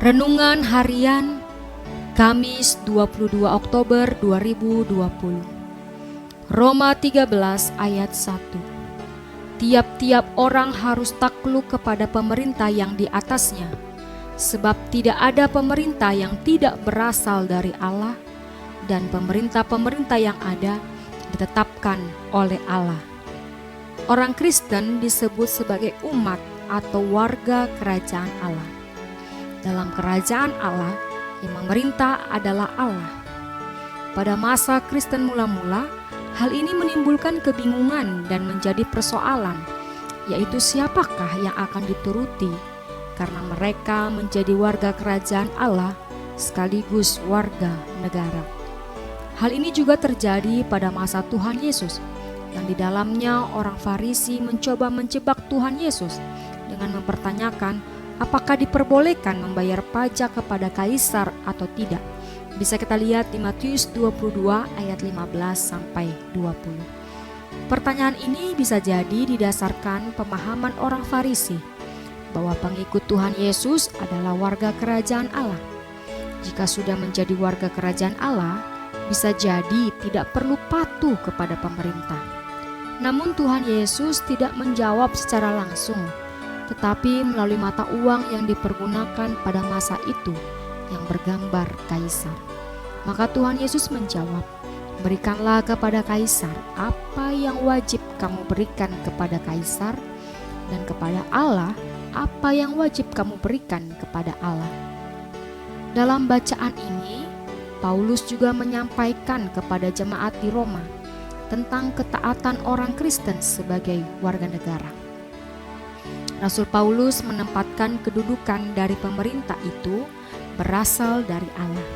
Renungan Harian Kamis 22 Oktober 2020. Roma 13 ayat 1. Tiap-tiap orang harus takluk kepada pemerintah yang di atasnya, sebab tidak ada pemerintah yang tidak berasal dari Allah, dan pemerintah-pemerintah yang ada ditetapkan oleh Allah. Orang Kristen disebut sebagai umat atau warga kerajaan Allah. Dalam kerajaan Allah, yang memerintah adalah Allah. Pada masa Kristen mula-mula, hal ini menimbulkan kebingungan dan menjadi persoalan, yaitu siapakah yang akan dituruti, karena mereka menjadi warga kerajaan Allah sekaligus warga negara. Hal ini juga terjadi pada masa Tuhan Yesus, yang di dalamnya orang Farisi mencoba menjebak Tuhan Yesus dengan mempertanyakan apakah diperbolehkan membayar pajak kepada kaisar atau tidak. Bisa kita lihat di Matius 22 ayat 15 sampai 20. Pertanyaan ini bisa jadi didasarkan pemahaman orang Farisi bahwa pengikut Tuhan Yesus adalah warga kerajaan Allah. Jika sudah menjadi warga kerajaan Allah, bisa jadi tidak perlu patuh kepada pemerintah. Namun Tuhan Yesus tidak menjawab secara langsung, tetapi melalui mata uang yang dipergunakan pada masa itu yang bergambar kaisar. Maka Tuhan Yesus menjawab, "Berikanlah kepada kaisar apa yang wajib kamu berikan kepada kaisar, dan kepada Allah apa yang wajib kamu berikan kepada Allah." Dalam bacaan ini, Paulus juga menyampaikan kepada jemaat di Roma tentang ketaatan orang Kristen sebagai warga negara. Rasul Paulus menempatkan kedudukan dari pemerintah itu berasal dari Allah.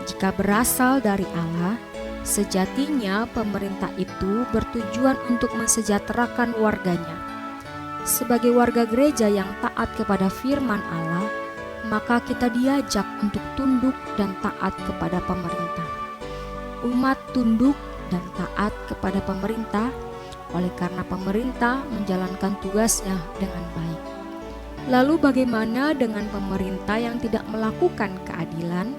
Jika berasal dari Allah, sejatinya pemerintah itu bertujuan untuk mensejahterakan warganya. Sebagai warga gereja yang taat kepada firman Allah, maka kita diajak untuk tunduk dan taat kepada pemerintah. Umat tunduk dan taat kepada pemerintah oleh karena pemerintah menjalankan tugasnya dengan baik. Lalu bagaimana dengan pemerintah yang tidak melakukan keadilan?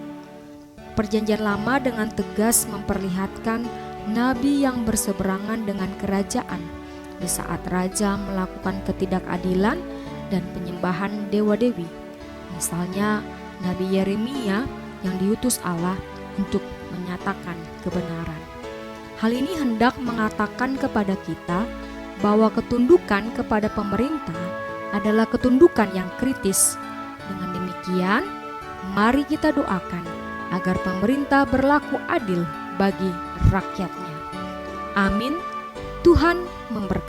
Perjanjian Lama dengan tegas memperlihatkan nabi yang berseberangan dengan kerajaan di saat raja melakukan ketidakadilan dan penyembahan dewa-dewi. Misalnya Nabi Yeremia yang diutus Allah untuk menyatakan kebenaran. Hal ini hendak mengatakan kepada kita bahwa ketundukan kepada pemerintah adalah ketundukan yang kritis. Dengan demikian, mari kita doakan agar pemerintah berlaku adil bagi rakyatnya. Amin. Tuhan memberkati.